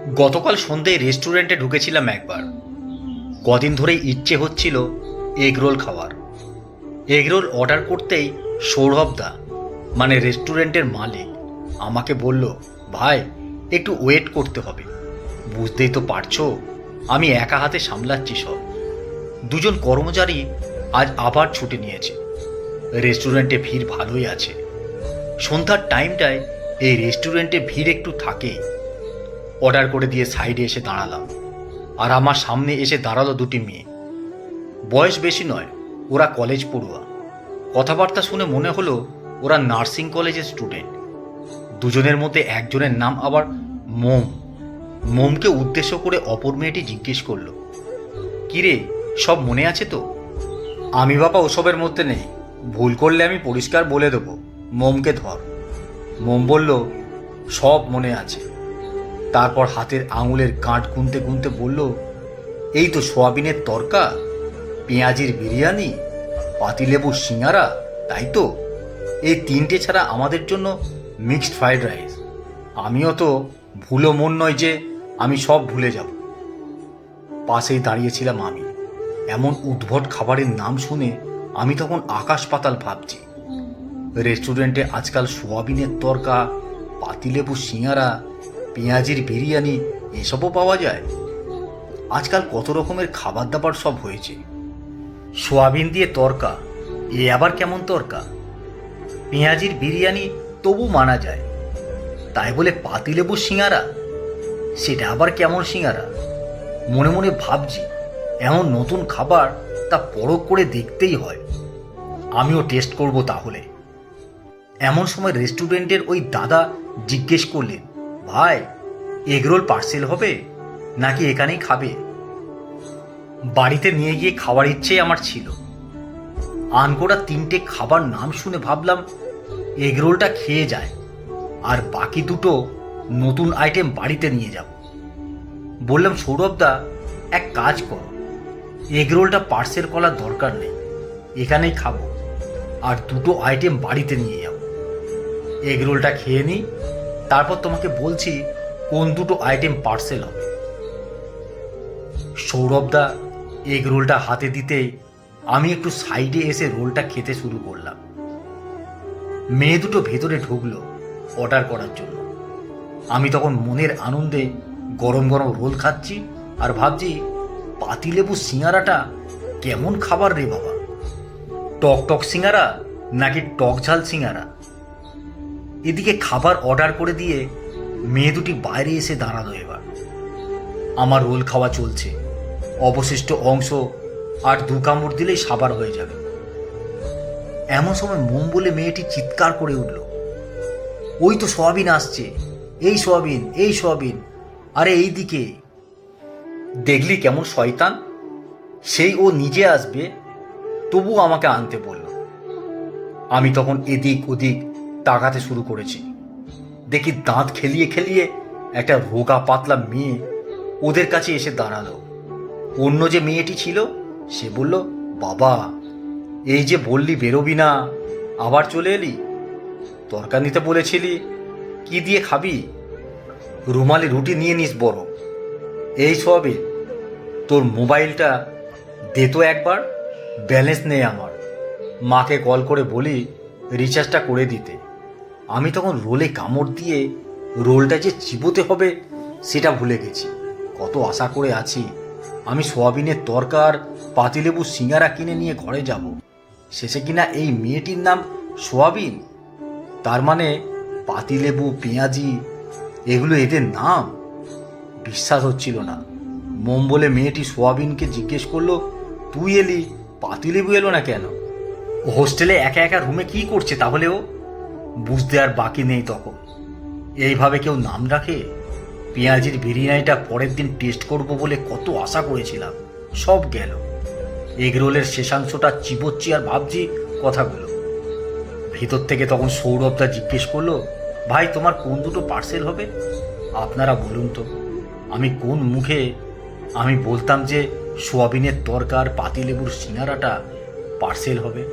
গতকাল সন্ধ্যায় রেস্টুরেন্টে ঢুকেছিলাম একবার। কদিন ধরেই ইচ্ছে হচ্ছিল এগরোল খাওয়ার। এগরোল অর্ডার করতেই সৌরভদা মানে রেস্টুরেন্টের মালিক আমাকে বলল, ভাই একটু ওয়েট করতে হবে, বুঝতেই তো পারছো আমি একা হাতে সামলাচ্ছি সব। দুজন কর্মচারী আজ আবার ছুটি নিয়েছে। রেস্টুরেন্টে ভিড় ভালোই আছে। সন্ধ্যার টাইমটায় এই রেস্টুরেন্টে ভিড় একটু থাকেই। অর্ডার করে দিয়ে সাইডে এসে দাঁড়ালাম, আর আমার সামনে এসে দাঁড়ালো দুটি মেয়ে। বয়স বেশি নয়, ওরা কলেজ পড়ুয়া। কথাবার্তা শুনে মনে হলো ওরা নার্সিং কলেজের স্টুডেন্ট। দুজনের মধ্যে একজনের নাম আবার মোম। মোমকে উদ্দেশ্য করে অপর মেয়েটি জিজ্ঞেস করলো, কিরে সব মনে আছে তো? আমি বাবা ওসবের মধ্যে নেই, ভুল করলে আমি পরিষ্কার বলে দেবো, মোমকে ধর। মোম বলল, সব মনে আছে। তারপর হাতের আঙুলের গাঁট গুনতে গুনতে বলল, এই তো সোয়াবিনের তরকা, পেঁয়াজির বিরিয়ানি, পাতিলেবুর সিঙ্গারা, তাই তো? এই তিনটে ছাড়া আমাদের জন্য মিক্সড ফ্রাইড রাইস। আমিও তো ভুলো মন নয় যে আমি সব ভুলে যাব। পাশেই দাঁড়িয়েছিলাম আমি। এমন উদ্ভট খাবারের নাম শুনে আমি তখন আকাশ পাতাল ভাবছি। রেস্টুরেন্টে আজকাল সোয়াবিনের তরকা, পাতিলেবুর সিঙ্গারা, পেঁয়াজির বিরিয়ানি এসবও পাওয়া যায়। আজকাল কত রকমের খাবার দাবার সব হয়েছে। সোয়াবিন দিয়ে তরকা, এ আবার কেমন তরকা? পেঁয়াজির বিরিয়ানি তবু মানা যায়, তাই বলে পাতিলেবুর সিঙ্গারা, সেটা আবার কেমন সিঙ্গারা? মনে মনে ভাবছি, এমন নতুন খাবার তা পরখ করে দেখতেই হয়। আমিও টেস্ট করব তাহলে। এমন সময় রেস্টুরেন্টের ওই দাদা জিজ্ঞেস করলেন, ভাই এগরোল পার্সেল হবে নাকি এখানেই খাবে? বাড়িতে নিয়ে গিয়ে খাওয়ার ইচ্ছে আমার ছিল। আনকোড়া তিনটে খাবার নাম শুনে ভাবলাম এগরোলটা খেয়ে যায়, আর বাকি দুটো নতুন আইটেম বাড়িতে নিয়ে যাব। বললাম, সৌরভদা এক কাজ করো, এগরোলটা পার্সেল করার দরকার নেই, এখানেই খাবো, আর দুটো আইটেম বাড়িতে নিয়ে যাব। এগরোলটা খেয়ে নিই, তারপর তোমাকে বলছি কোন দুটো আইটেম পার্সেল হবে। সৌরভদা এগ রোলটা হাতে দিতেই আমি একটু সাইডে এসে রোলটা খেতে শুরু করলাম। মেয়ে দুটো ভেতরে ঢুকলো অর্ডার করার জন্য। আমি তখন মনের আনন্দে গরম গরম রোল খাচ্ছি আর ভাবছি, পাতিলেবু সিঙ্গারাটা কেমন খাবার রে বাবা, টক টক সিঙ্গারা নাকি টক ঝাল সিঙ্গারা? এদিকে খাবার অর্ডার করে দিয়ে মেয়ে দুটি বাইরে এসে দাঁড়ালো। এবার আমার রোল খাওয়া চলছে, অবশিষ্ট অংশ আর দু কামড় দিলেই সাবার হয়ে যাবে। এমন সময় মোম বলে মেয়েটি চিৎকার করে উঠল, ওই তো সোয়াবিন আসছে, এই সোয়াবিন, এই সোয়াবিন, আরে এই দিকে। দেখলি কেমন শয়তান, সেই ও নিজে আসবে তবু আমাকে আনতে বলল। আমি তখন এদিক ওদিক তাকাতে শুরু করেছি। দেখি দাঁত খেলিয়ে খেলিয়ে একটা রোগা পাতলা মেয়ে ওদের কাছে এসে দাঁড়ালো। অন্য যে মেয়েটি ছিল সে বলল, বাবা এই যে বললি বেরোবি না, আবার চলে এলি, তরকা নিতে বলেছিলি, কি দিয়ে খাবি? রুমালি রুটি নিয়ে নিস বড়। এই সবে তোর মোবাইলটা দে তো একবার, ব্যালেন্স নেই আমার, মাকে কল করে বলি রিচার্জটা করে দিতে। আমি তখন রোলে কামড় দিয়ে রোলটা যে চিবোতে হবে সেটা ভুলে গেছি। কত আশা করে আছি আমি সোয়াবিনের তরকার পাতিলেবু সিঙ্গারা কিনে নিয়ে ঘরে যাব, শেষে কিনা এই মেয়েটির নাম সোয়াবিন। তার মানে পাতিলেবু, পেঁয়াজি এগুলো এদের নাম? বিশ্বাস হচ্ছিল না। মোম বলে মেয়েটি সোয়াবিনকে জিজ্ঞেস করলো, তুই এলি, পাতিলেবু এলো না কেন? হোস্টেলে একা একা রুমে কি করছে তাহলে ও? বুঝতে আর বাকি নেই তখন। এইভাবে কেউ নাম রাখে? পেঁয়াজির বিরিয়ানিটা পরের দিন টেস্ট করব বলে কত আশা করেছিলাম, সব গেল। এগরোলের শেষাংশটা চিবোচ্ছি আর ভাবছি কথাগুলো। ভিতর থেকে তখন সৌরভদা জিজ্ঞেস করলো, ভাই তোমার কোন দুটো পার্সেল হবে? আপনারা বলুন তো, আমি কোন মুখে আমি বলতাম যে সোয়াবিনের তরকার পাতিলেবুর সিঙ্গারাটা পার্সেল হবে?